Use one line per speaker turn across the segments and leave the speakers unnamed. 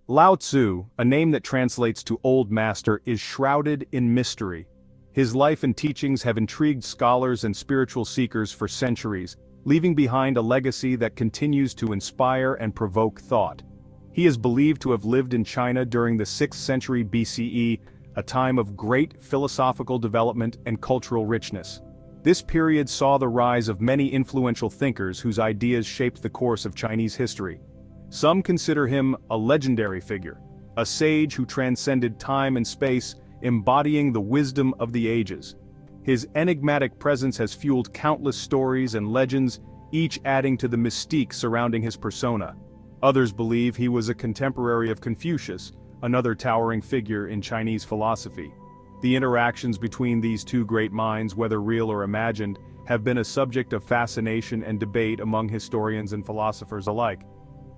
Lao Tzu, a name that translates to Old Master, is shrouded in mystery. His life and teachings have intrigued scholars and spiritual seekers for centuries, leaving behind a legacy that continues to inspire and provoke thought. He is believed to have lived in China during the 6th century BCE, a time of great philosophical development and cultural richness. This period saw the rise of many influential thinkers whose ideas shaped the course of Chinese history. Some consider him a legendary figure, a sage who transcended time and space, embodying the wisdom of the ages. His enigmatic presence has fueled countless stories and legends, each adding to the mystique surrounding his persona. Others believe he was a contemporary of Confucius, another towering figure in Chinese philosophy. The interactions between these two great minds, whether real or imagined, have been a subject of fascination and debate among historians and philosophers alike.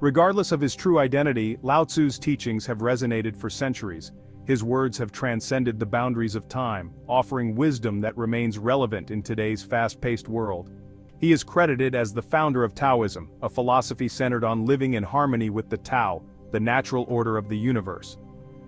Regardless of his true identity, Lao Tzu's teachings have resonated for centuries. His words have transcended the boundaries of time, offering wisdom that remains relevant in today's fast-paced world. He is credited as the founder of Taoism, a philosophy centered on living in harmony with the Tao, the natural order of the universe.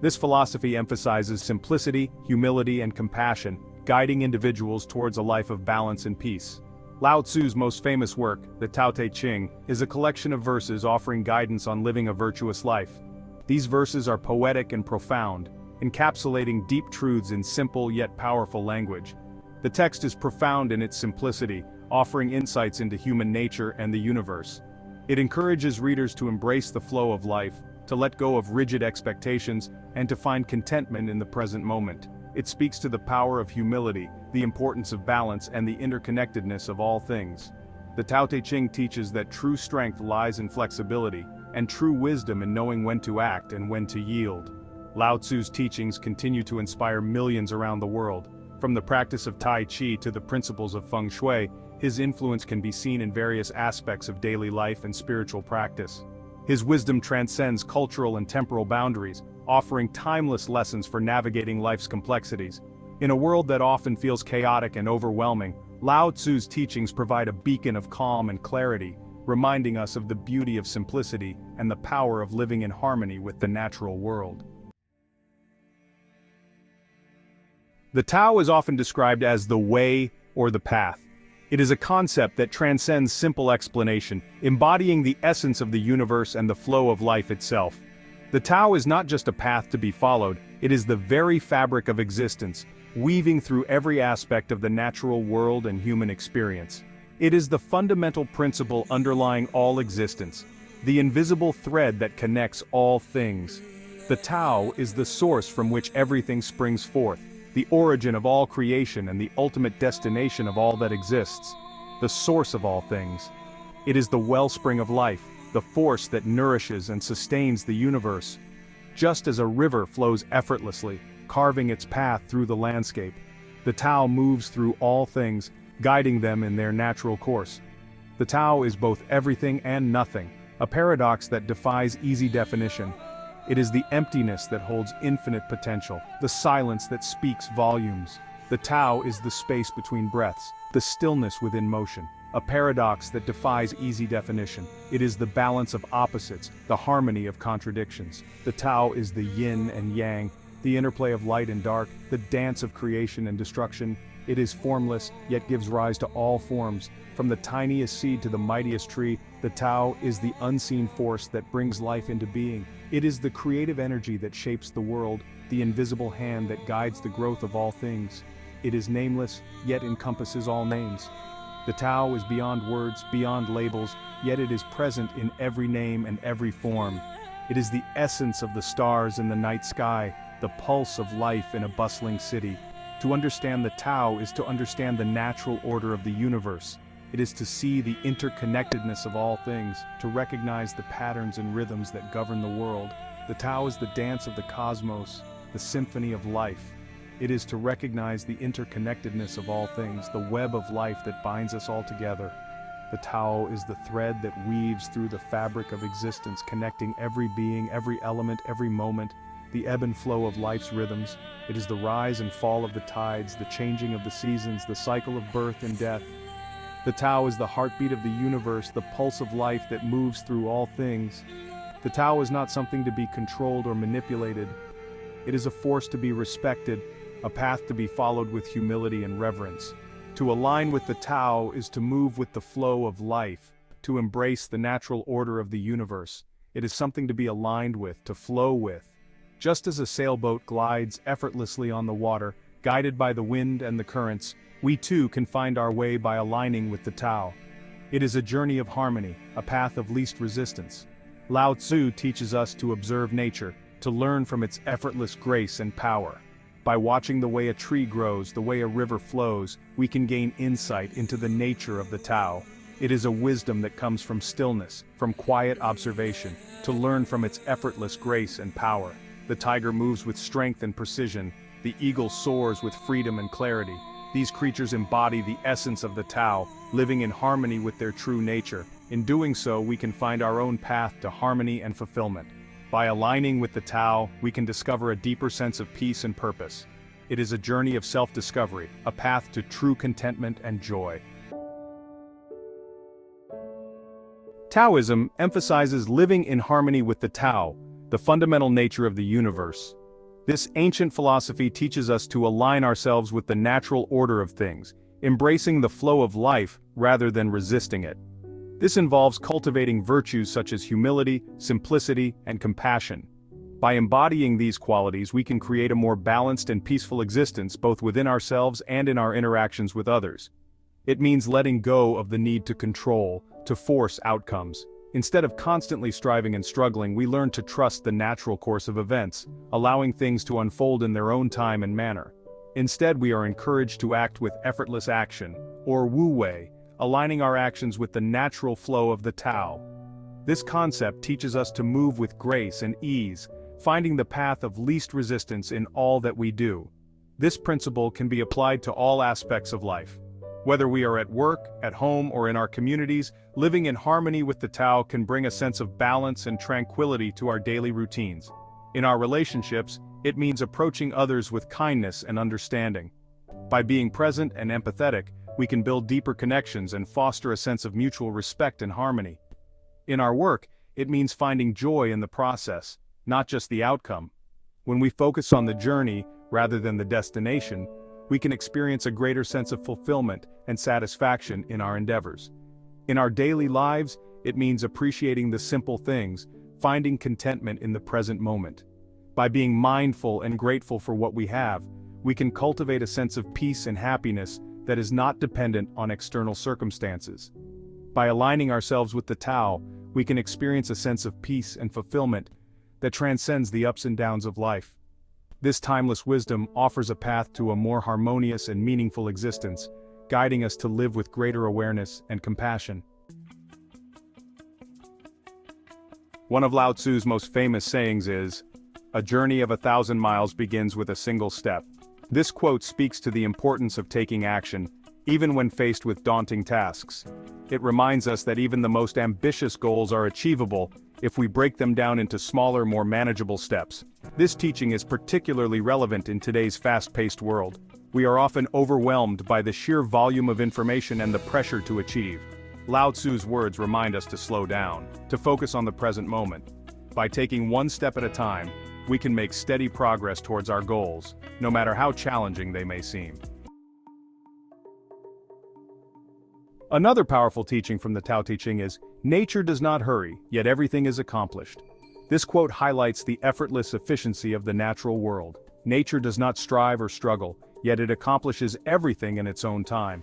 This philosophy emphasizes simplicity, humility, and compassion, guiding individuals towards a life of balance and peace. Lao Tzu's most famous work, the Tao Te Ching, is a collection of verses offering guidance on living a virtuous life. These verses are poetic and profound, encapsulating deep truths in simple yet powerful language. The text is profound in its simplicity, offering insights into human nature and the universe. It encourages readers to embrace the flow of life, to let go of rigid expectations, and to find contentment in the present moment. It speaks to the power of humility, the importance of balance, and the interconnectedness of all things. The Tao Te Ching teaches that true strength lies in flexibility, and true wisdom in knowing when to act and when to yield. Lao Tzu's teachings continue to inspire millions around the world. From the practice of Tai Chi to the principles of Feng Shui, his influence can be seen in various aspects of daily life and spiritual practice. His wisdom transcends cultural and temporal boundaries, offering timeless lessons for navigating life's complexities. In a world that often feels chaotic and overwhelming, Lao Tzu's teachings provide a beacon of calm and clarity, reminding us of the beauty of simplicity and the power of living in harmony with the natural world. The Tao is often described as the way or the path. It is a concept that transcends simple explanation, embodying the essence of the universe and the flow of life itself. The Tao is not just a path to be followed, it is the very fabric of existence, weaving through every aspect of the natural world and human experience. It is the fundamental principle underlying all existence, the invisible thread that connects all things. The Tao is the source from which everything springs forth, the origin of all creation and the ultimate destination of all that exists, the source of all things. It is the wellspring of life, the force that nourishes and sustains the universe. Just as a river flows effortlessly, carving its path through the landscape, the Tao moves through all things, guiding them in their natural course. The Tao is both everything and nothing, a paradox that defies easy definition. It is the emptiness that holds infinite potential, the silence that speaks volumes. The Tao is the space between breaths, the stillness within motion, a paradox that defies easy definition. It is the balance of opposites, the harmony of contradictions. The Tao is the yin and yang, the interplay of light and dark, the dance of creation and destruction. It is formless, yet gives rise to all forms. From the tiniest seed to the mightiest tree, the Tao is the unseen force that brings life into being. It is the creative energy that shapes the world, the invisible hand that guides the growth of all things. It is nameless, yet encompasses all names. The Tao is beyond words, beyond labels, yet it is present in every name and every form. It is the essence of the stars in the night sky, the pulse of life in a bustling city. To understand the Tao is to understand the natural order of the universe. It is to see the interconnectedness of all things, to recognize the patterns and rhythms that govern the world. The Tao is the dance of the cosmos, the symphony of life. It is to recognize the interconnectedness of all things, the web of life that binds us all together. The Tao is the thread that weaves through the fabric of existence, connecting every being, every element, every moment, the ebb and flow of life's rhythms. It is the rise and fall of the tides, the changing of the seasons, the cycle of birth and death. The Tao is the heartbeat of the universe, the pulse of life that moves through all things. The Tao is not something to be controlled or manipulated. It is a force to be respected, a path to be followed with humility and reverence. To align with the Tao is to move with the flow of life, to embrace the natural order of the universe. It is something to be aligned with, to flow with. Just as a sailboat glides effortlessly on the water, guided by the wind and the currents, we too can find our way by aligning with the Tao. It is a journey of harmony, a path of least resistance. Lao Tzu teaches us to observe nature, to learn from its effortless grace and power. By watching the way a tree grows, the way a river flows, we can gain insight into the nature of the Tao. It is a wisdom that comes from stillness, from quiet observation, to learn from its effortless grace and power. The tiger moves with strength and precision. The eagle soars with freedom and clarity. These creatures embody the essence of the Tao, living in harmony with their true nature. In doing so, we can find our own path to harmony and fulfillment. By aligning with the Tao, we can discover a deeper sense of peace and purpose. It is a journey of self-discovery, a path to true contentment and joy. Taoism emphasizes living in harmony with the Tao, the fundamental nature of the universe. This ancient philosophy teaches us to align ourselves with the natural order of things, embracing the flow of life rather than resisting it. This involves cultivating virtues such as humility, simplicity, and compassion. By embodying these qualities, we can create a more balanced and peaceful existence both within ourselves and in our interactions with others. It means letting go of the need to control, to force outcomes. Instead of constantly striving and struggling, we learn to trust the natural course of events, allowing things to unfold in their own time and manner. Instead, we are encouraged to act with effortless action, or Wu Wei, aligning our actions with the natural flow of the Tao. This concept teaches us to move with grace and ease, finding the path of least resistance in all that we do. This principle can be applied to all aspects of life. Whether we are at work, at home, or in our communities, living in harmony with the Tao can bring a sense of balance and tranquility to our daily routines. In our relationships, it means approaching others with kindness and understanding. By being present and empathetic, we can build deeper connections and foster a sense of mutual respect and harmony. In our work, it means finding joy in the process, not just the outcome. When we focus on the journey rather than the destination, we can experience a greater sense of fulfillment and satisfaction in our endeavors. In our daily lives, it means appreciating the simple things, finding contentment in the present moment. By being mindful and grateful for what we have, we can cultivate a sense of peace and happiness that is not dependent on external circumstances. By aligning ourselves with the Tao, we can experience a sense of peace and fulfillment that transcends the ups and downs of life. This timeless wisdom offers a path to a more harmonious and meaningful existence, guiding us to live with greater awareness and compassion. One of Lao Tzu's most famous sayings is, "A journey of 1,000 miles begins with a single step." This quote speaks to the importance of taking action, even when faced with daunting tasks. It reminds us that even the most ambitious goals are achievable if we break them down into smaller, more manageable steps. This teaching is particularly relevant in today's fast-paced world. We are often overwhelmed by the sheer volume of information and the pressure to achieve. Lao Tzu's words remind us to slow down, to focus on the present moment. By taking one step at a time, we can make steady progress towards our goals, no matter how challenging they may seem. Another powerful teaching from the Tao Te Ching is, "Nature does not hurry, yet everything is accomplished." This quote highlights the effortless efficiency of the natural world. Nature does not strive or struggle, yet it accomplishes everything in its own time.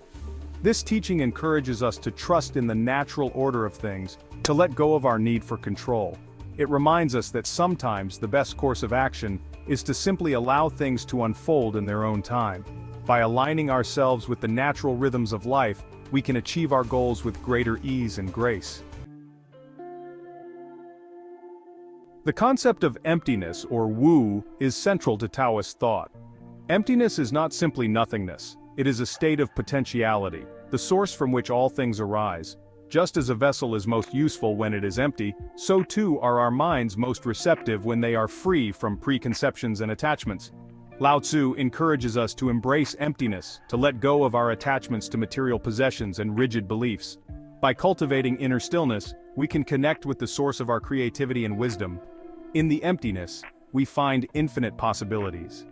This teaching encourages us to trust in the natural order of things, to let go of our need for control. It reminds us that sometimes the best course of action is to simply allow things to unfold in their own time. By aligning ourselves with the natural rhythms of life, we can achieve our goals with greater ease and grace. The concept of emptiness, or Wu, is central to Taoist thought. Emptiness is not simply nothingness. It is a state of potentiality, the source from which all things arise. Just as a vessel is most useful when it is empty, so too are our minds most receptive when they are free from preconceptions and attachments. Lao Tzu encourages us to embrace emptiness, to let go of our attachments to material possessions and rigid beliefs. By cultivating inner stillness, we can connect with the source of our creativity and wisdom. In the emptiness, we find infinite possibilities.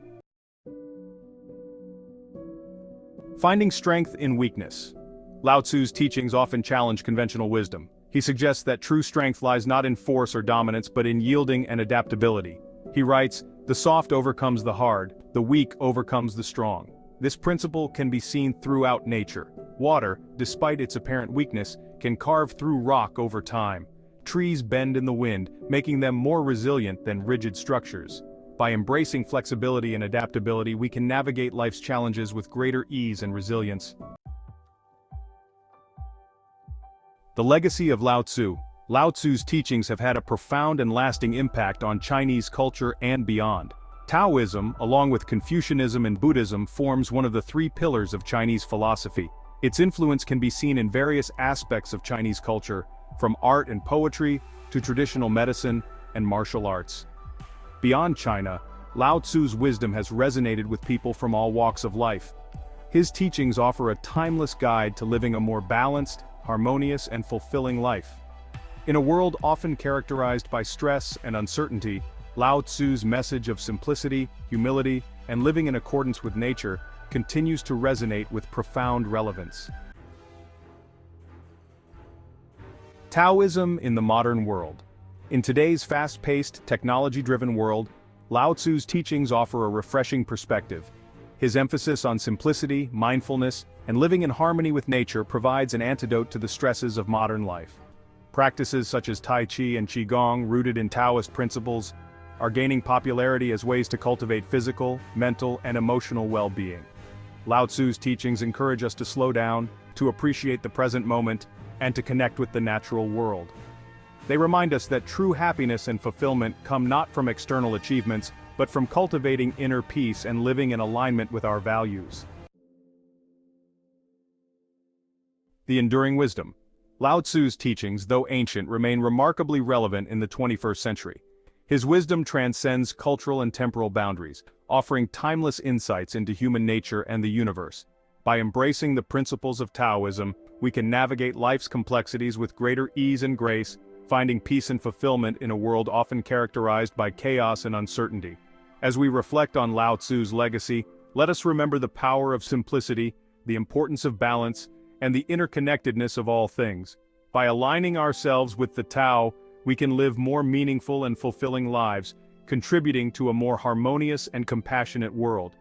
Finding strength in weakness. Lao Tzu's teachings often challenge conventional wisdom. He suggests that true strength lies not in force or dominance but in yielding and adaptability. He writes, "The soft overcomes the hard, the weak overcomes the strong." This principle can be seen throughout nature. Water, despite its apparent weakness, can carve through rock over time. Trees bend in the wind, making them more resilient than rigid structures. By embracing flexibility and adaptability, we can navigate life's challenges with greater ease and resilience. The Legacy of Lao Tzu. Lao Tzu's teachings have had a profound and lasting impact on Chinese culture and beyond. Taoism, along with Confucianism and Buddhism, forms one of the three pillars of Chinese philosophy. Its influence can be seen in various aspects of Chinese culture, from art and poetry to traditional medicine and martial arts. Beyond China, Lao Tzu's wisdom has resonated with people from all walks of life. His teachings offer a timeless guide to living a more balanced, harmonious, and fulfilling life. In a world often characterized by stress and uncertainty, Lao Tzu's message of simplicity, humility, and living in accordance with nature continues to resonate with profound relevance. Taoism in the modern world. In today's fast-paced, technology-driven world, Lao Tzu's teachings offer a refreshing perspective. His emphasis on simplicity, mindfulness, and living in harmony with nature provides an antidote to the stresses of modern life. Practices such as Tai Chi and Qigong, rooted in Taoist principles, are gaining popularity as ways to cultivate physical, mental, and emotional well-being. Lao Tzu's teachings encourage us to slow down, to appreciate the present moment, and to connect with the natural world. They remind us that true happiness and fulfillment come not from external achievements, but from cultivating inner peace and living in alignment with our values. The enduring wisdom. Lao Tzu's teachings, though ancient, remain remarkably relevant in the 21st century. His wisdom transcends cultural and temporal boundaries, offering timeless insights into human nature and the universe. By embracing the principles of Taoism, we can navigate life's complexities with greater ease and grace, finding peace and fulfillment in a world often characterized by chaos and uncertainty. As we reflect on Lao Tzu's legacy, let us remember the power of simplicity, the importance of balance, and the interconnectedness of all things. By aligning ourselves with the Tao, we can live more meaningful and fulfilling lives, contributing to a more harmonious and compassionate world.